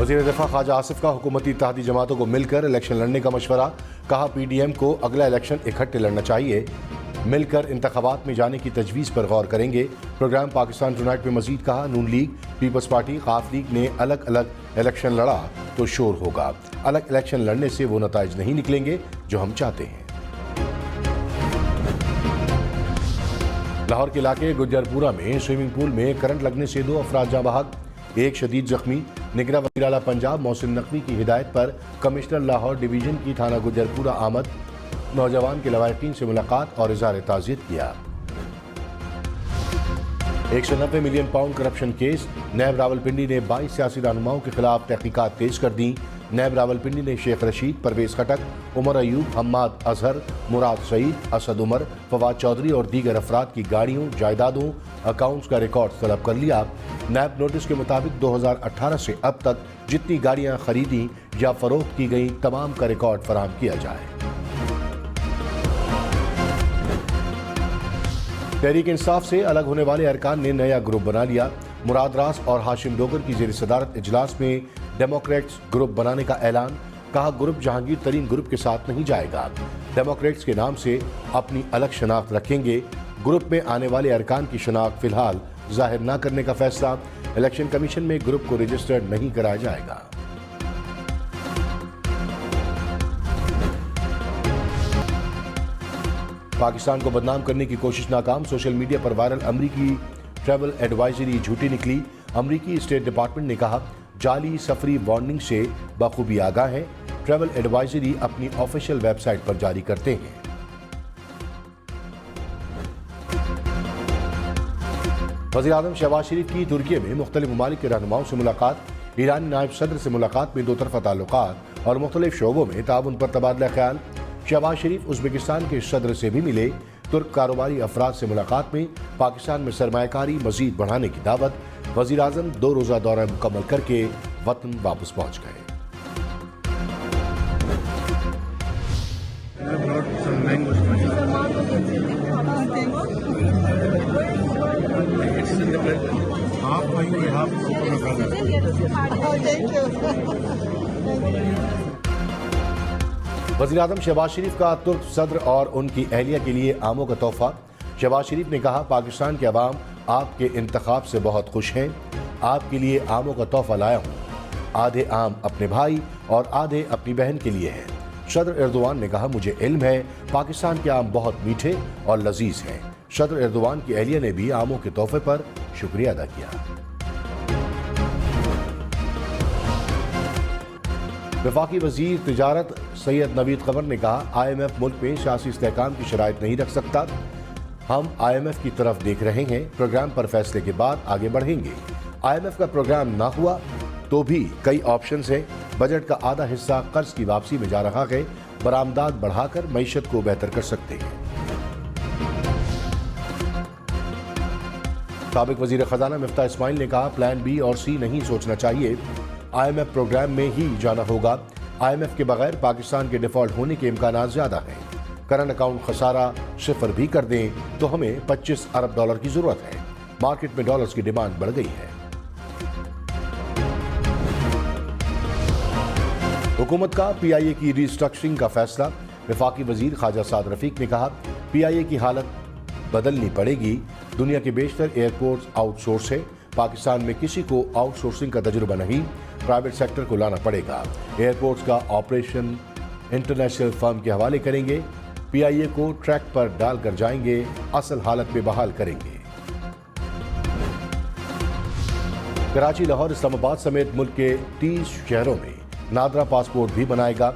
वज़ीर दिफा ख्वाजा आसिफ का हुकूमती इत्तेहादी जमातों को मिलकर इलेक्शन लड़ने का मशवरा। कहा PDM को अगला इलेक्शन इकट्ठे लड़ना चाहिए, मिलकर इंतखाबात में जाने की तजवीज़ पर गौर करेंगे। प्रोग्राम पाकिस्तान टुनाइट में मजीद कहा, नून लीग, पीपल्स पार्टी, खाफ लीग ने अलग अलग इलेक्शन लड़ा तो शोर होगा। अलग इलेक्शन लड़ने से वो नताइज नहीं निकलेंगे जो हम चाहते हैं। लाहौर के इलाके गुज्जरपुरा में स्विमिंग पूल में करंट लगने से 2 अफराद जाँ बहक, 1 शदीद जख्मी। निगरान वज़ीर आला पंजाब मोहसिन नकवी की हिदायत पर कमिश्नर लाहौर डिवीजन की थाना गुज्जरपुरा आमद, नौजवान के लवाहिकीन से मुलाकात और इज़हार ताज़ियत किया। 190 मिलियन पाउंड करप्शन केस। नैब रावलपिंडी ने 22 सियासी रहनुमाओं के खिलाफ तहकीकात तेज कर दी। नैब रावलपिंडी ने शेख रशीद, परवेज खटक, उमर अयूब, हम्माद अजहर, मुराद सईद, असद उमर, फवाद चौधरी और दीगर अफराद की गाड़ियों, जायदादों, अकाउंट्स का रिकॉर्ड तलब कर लिया। नैब नोटिस के मुताबिक 2018 से अब तक जितनी गाड़ियां खरीदी या फरोख्त की गई तमाम का रिकॉर्ड फराहम किया जाए। तहरीक इंसाफ से अलग होने वाले अरकान ने नया ग्रुप बना लिया। मुराद रास और हाशिम डोगर की जेर सदारत इजलास में डेमोक्रेट्स ग्रुप बनाने का ऐलान। कहा, ग्रुप जहांगीर तरीन ग्रुप के साथ नहीं जाएगा, डेमोक्रेट्स के नाम से अपनी अलग शनाख्त रखेंगे। ग्रुप में आने वाले अरकान की शनाख्त फिलहाल जाहिर न करने का फैसला। इलेक्शन कमीशन में ग्रुप को रजिस्टर्ड नहीं कराया जाएगा। पाकिस्तान को बदनाम करने की कोशिश नाकाम। सोशल मीडिया पर वायरल अमरीकी ट्रैवल एडवाइजरी झूठी निकली। अमरीकी स्टेट डिपार्टमेंट ने कहा, जाली सफरी वार्निंग से बखूबी आगाह है। ट्रैवल एडवाइजरी अपनी ऑफिशियल वेबसाइट पर जारी करते हैं। वज़ीर आज़म शहबाज शरीफ की तुर्की में मुख्तलिफ ममालिक के रहनुमाओं से मुलाकात। ईरानी नायब सदर से मुलाकात में 2 तरफ़ा ताल्लुकात और मुख्तलिफ शोबों में ताउन पर तबादला ख्याल। शहबाज शरीफ उज़्बेकिस्तान के सदर से भी मिले। तुर्क कारोबारी अफराद से मुलाकात में पाकिस्तान में सरमायाकारी मजीद बढ़ाने की दावत। वज़ीर आज़म 2 रोज़ा दौरा मुकम्मल करके वतन वापस पहुँच गए। वज़ीर आज़म शहबाज शरीफ का तुर्क सदर और उनकी अहलिया के लिए आमों का तोहफा। शहबाज शरीफ ने कहा, पाकिस्तान के अवाम आपके इंतखाब से बहुत खुश हैं। आपके लिए आमों का तोहफा लाया हूँ। आधे आम अपने भाई और आधे अपनी बहन के लिए हैं। सदर एर्दोआन ने कहा, मुझे इल्म है पाकिस्तान के आम बहुत मीठे और लजीज हैं। सदर एर्दोआन की अहलिया ने भी आमों के तोहफे पर शुक्रिया अदा किया। वफाकी वजीर तिजारत सैयद नवीद कमर ने कहा, IMF मुल्क में सियासी इस्तेहकाम की शराइत नहीं रख सकता। हम IMF की तरफ देख रहे हैं। प्रोग्राम पर फैसले के बाद आगे बढ़ेंगे। IMF का प्रोग्राम ना हुआ तो भी कई ऑप्शंस हैं। बजट का आधा हिस्सा कर्ज की वापसी में जा रहा है। बरामदात बढ़ाकर मईशत को बेहतर कर सकते हैं। साबिक वजीर खजाना मिफ्ता इस्माइल ने कहा, प्लान B और C नहीं सोचना चाहिए। IMF प्रोग्राम में ही जाना होगा। IMF के बगैर पाकिस्तान के डिफॉल्ट होने के इम्कानात ज्यादा हैं। करंट अकाउंट खसारा 0 भी कर दें तो हमें 25 अरब डॉलर की जरूरत है। मार्केट में डॉलर्स की डिमांड बढ़ गई है। हुकूमत का PIA की रिस्ट्रक्चरिंग का फैसला। वफाकी वजीर ख्वाजा साद रफीक ने कहा, PIA की हालत बदलनी पड़ेगी। दुनिया के बेशतर एयरपोर्ट्स आउटसोर्स है। पाकिस्तान में किसी को आउटसोर्सिंग का तजुर्बा नहीं। प्राइवेट सेक्टर को लाना पड़ेगा। एयरपोर्ट्स का ऑपरेशन इंटरनेशनल फर्म के हवाले करेंगे। PIA को ट्रैक पर डालकर जाएंगे। असल हालत में बहाल करेंगे। कराची, लाहौर, इस्लामाबाद समेत मुल्क के 30 शहरों में नादरा पासपोर्ट भी बनाएगा।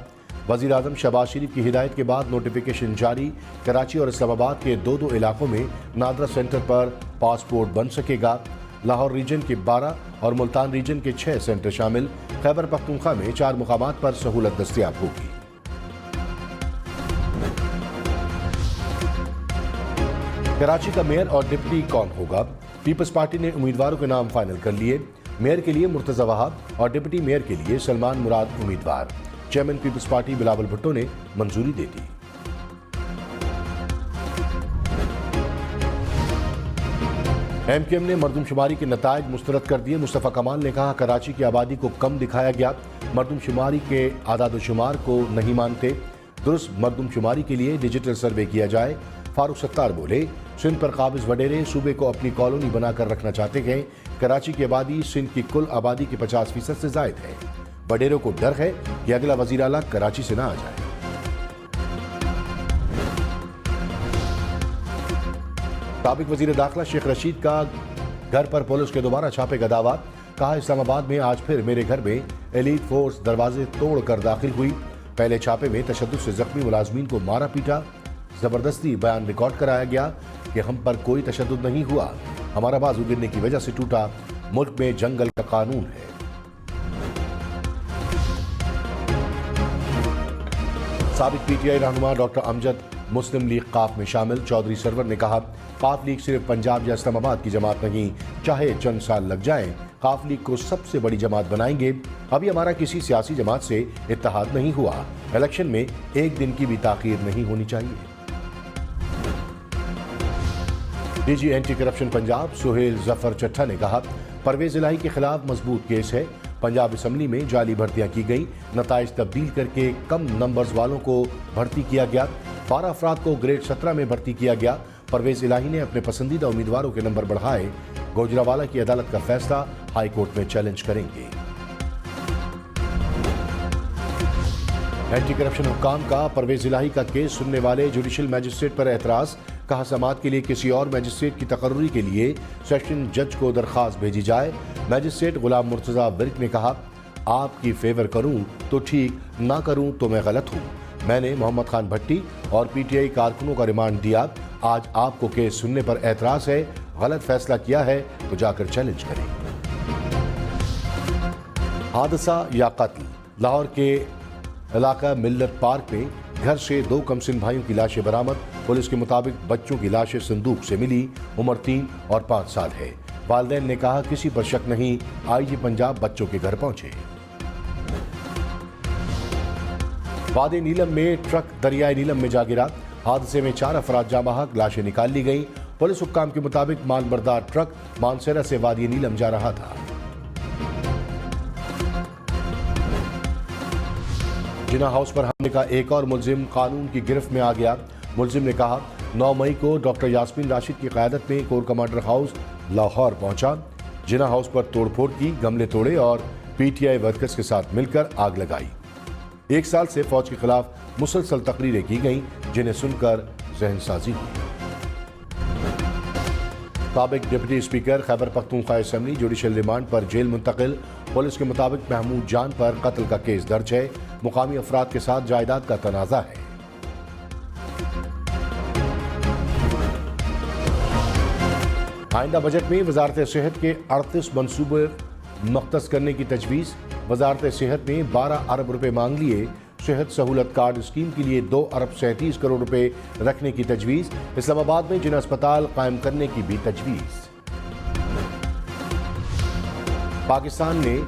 वज़ीर आज़म शहबाज शरीफ की हिदायत के बाद नोटिफिकेशन जारी। कराची और इस्लामाबाद के 2 इलाकों में नादरा सेंटर पर पासपोर्ट बन सकेगा। लाहौर रीजन के 12 और मुल्तान रीजन के 6 सेंटर शामिल। खैबर पख्तूनख्वा में 4 मुकामात पर सहूलत दस्तयाब होगी। कराची का मेयर और डिप्टी कौन होगा? पीपल्स पार्टी ने उम्मीदवारों के नाम फाइनल कर लिए। मेयर के लिए मुर्तज़ा वहाब और डिप्टी मेयर के लिए सलमान मुराद उम्मीदवार। Chairman Peoples Party Bilawal Bhutto ने मंजूरी दे दी। MKM ने मरदमशुमारी के नतायज मुस्तरद कर दिए। मुस्तफ़ा कमाल ने कहा, कराची की आबादी को कम दिखाया गया, मरदमशुमारी के आदाद-ओ-शुमार को नहीं मानते, दुरुस्त मरदमशुमारी के लिए डिजिटल सर्वे किया जाए। फारूक सत्तार बोले, सिंध पर काबिज वडेरे सूबे को अपनी कॉलोनी बनाकर रखना चाहते हैं। कराची की आबादी सिंध की कुल आबादी के 50% से जायद है। वडेरों को डर है कि अगला वजीर आला कराची से ना आ जाए। साबिक वजीर दाखिला शेख रशीद का घर पर पुलिस के दोबारा छापे का दावा। कहा, इस्लामाबाद में आज फिर मेरे घर में एलीट फोर्स दरवाजे तोड़कर दाखिल हुई। पहले छापे में तशद्दुद से जख्मी मुलाजमीन को मारा पीटा। जबरदस्ती बयान रिकॉर्ड कराया गया कि हम पर कोई तशद्दुद नहीं हुआ, हमारा बाजू गिरने की वजह से टूटा। मुल्क में जंगल का कानून है। साबिक PTI रहनुमा डॉक्टर अमजद मुस्लिम लीग काफ में शामिल। चौधरी सरवर ने कहा, काफ लीग सिर्फ पंजाब या इस्लामाबाद की जमात नहीं, चाहे चंद साल लग जाएं, काफ लीग को सबसे बड़ी जमात बनाएंगे। अभी हमारा किसी सियासी जमात से इत्तेहाद नहीं हुआ। इलेक्शन में एक दिन की भी ताखीर नहीं होनी चाहिए। DG anti corruption Punjab Suhail Zafar Chattha ने कहा, परवेज इलाही के खिलाफ मजबूत केस है। पंजाब असम्बली में जाली भर्तियां की गई, नताइज तब्दील करके कम नंबर्स वालों को भर्ती किया गया। 12 अफराद को ग्रेड 17 में भर्ती किया गया। परवेज इलाही ने अपने पसंदीदा उम्मीदवारों के नंबर बढ़ाए। गोजरावाला की अदालत का फैसला हाई कोर्ट में चैलेंज करेंगे। एंटी करप्शन हुक्काम का परवेज इलाही का केस सुनने वाले जुडिशल मैजिस्ट्रेट पर एतराज। कहा, समाअत के लिए किसी और मैजिस्ट्रेट की तकर्री के लिए सेशन जज को दरख्वास्त भेजी जाए। मैजिस्ट्रेट गुलाम मुर्तजा विर्क ने कहा, आपकी फेवर करूं तो ठीक, ना करूं तो मैं गलत हूं। मैंने मोहम्मद खान भट्टी और PTI कारकुनों का रिमांड दिया। आज आपको केस सुनने पर एतराज है, गलत फैसला किया है तो जाकर चैलेंज करें। हादसा या कत्ल। लाहौर के इलाका मिल्लत पार्क में घर से 2 कमसिन भाइयों की लाशें बरामद। पुलिस के मुताबिक बच्चों की लाशें संदूक से मिली। उम्र 3 और 5 साल है। वालिदैन ने कहा, किसी पर शक नहीं, IG पंजाब बच्चों के घर पहुंचे। वादी नीलम में ट्रक दरियाए नीलम में जा गिरा। हादसे में 4 अफराद जाँ बहक, लाशें निकाल ली गई। पुलिस हुक्काम के मुताबिक मालबरदार ट्रक मानसेरा से वादी नीलम जा रहा था। जिना हाउस पर हमले का एक और मुलजिम कानून की गिरफ्त में आ गया। मुलजिम ने कहा, 9 मई को डॉक्टर यास्मीन राशिद की क़यादत में कोर कमांडर हाउस लाहौर पहुंचा। जिना हाउस पर तोड़फोड़ की, गमले तोड़े और PTI वर्कर्स के साथ मिलकर आग लगाई। 1 साल से फौज के खिलाफ मुसलसल तकरीरें की गईं, जिन्हें सुनकर जहनसाजी हुई। साबिक deputy speaker Khyber Pakhtunkhwa assembly judicial remand पर जेल मुंतकिल। पुलिस के मुताबिक महमूद जान पर कत्ल का केस दर्ज है। मुकामी अफराद के साथ जायदाद का तनाज़ा है। आइंदा बजट में वजारत सेहत के 38 मनसूबे मख्तस करने की तजवीज़। वजारत सेहत ने 12 अरब रुपए मांग लिए। सेहत सहूलत कार्ड स्कीम के लिए 2 अरब 37 करोड़ रुपए रखने की तजवीज़। इस्लामाबाद में जिन अस्पताल कायम करने की भी तजवीज़। पाकिस्तान ने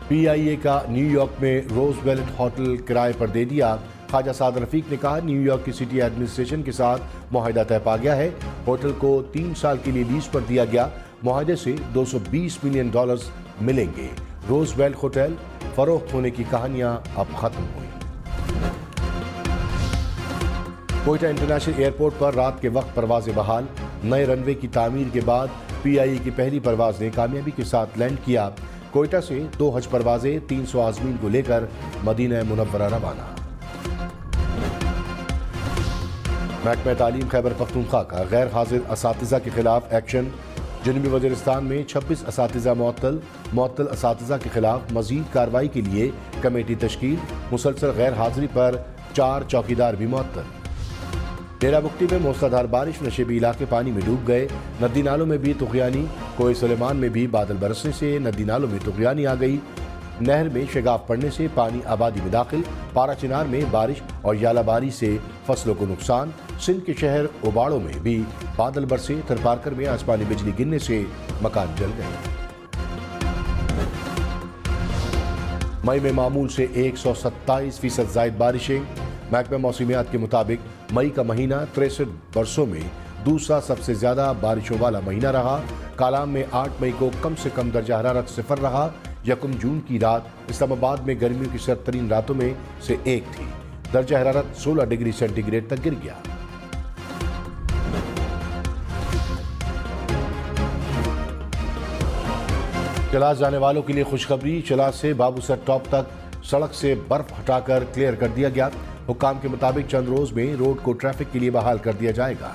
PIA का न्यूयॉर्क में रोजवेल्ट होटल किराए पर दे दिया। ख्वाजा साद रफीक ने कहा, न्यूयॉर्क की सिटी एडमिनिस्ट्रेशन के साथ मुआहिदा तय पा गया है। होटल को 3 साल के लिए लीज पर दिया गया। मुआहिदे से $220 मिलियन मिलेंगे। रोजवेल्ट होटल फरोख्त होने की कहानियां अब खत्म हुई। कोयटा इंटरनेशनल एयरपोर्ट पर रात के वक्त परवाजें बहाल। नए रनवे की तामीर के बाद PIA की पहली परवाज ने कामयाबी के साथ लैंड किया। कोयटा से 2 हज परवाजें 300 आज़मीन को लेकर मदीना मुनव्वरा रवाना। महकमा तालीम खैबर पख्तूनख्वा का गैर हाजिर असातिज़ा के खिलाफ एक्शन। जनूबी वज़ीरिस्तान में 26 असातिज़ा मुअत्तल असातिज़ा के खिलाफ मज़ीद कार्रवाई के लिए कमेटी तश्कील। मुसलसल गैर हाजिरी पर 4 चौकीदार भी मुअत्तल। डेरा मुक्ति में मूसलाधार बारिश, नशेबी इलाके पानी में डूब गए। नदी नालों में भी तुग़यानी। कोई सुलेमान में भी बादल बरसने से नदी नालों में तुग़यानी आ गई। नहर में शगाफ पड़ने से पानी आबादी में दाखिल। पारा चिनार में बारिश और यालाबारी से फसलों को नुकसान। सिंध के शहर उबाड़ों में भी बादल बरसे। थरपारकर में आसमानी बिजली गिरने से मकान जल गए। मई में मामूल से 127% जायद बारिशें। महकमा मौसमियात के मुताबिक मई का महीना 63 बरसों में दूसरा सबसे ज्यादा बारिशों वाला महीना रहा। कालाम में 8 मई को कम से कम दर्जा हरारत 0 रहा। 1 जून की रात इस्लामाबाद में गर्मियों की सर्द तरीन रातों में से एक थी। दर्जा हरारत 16 डिग्री सेंटीग्रेड तक गिर गया। चलास जाने वालों के लिए खुशखबरी। चलास से बाबूसर टॉप तक सड़क से बर्फ हटाकर क्लियर कर दिया गया। हुक्काम के मुताबिक चंद रोज में रोड को ट्रैफिक के लिए बहाल कर दिया जाएगा।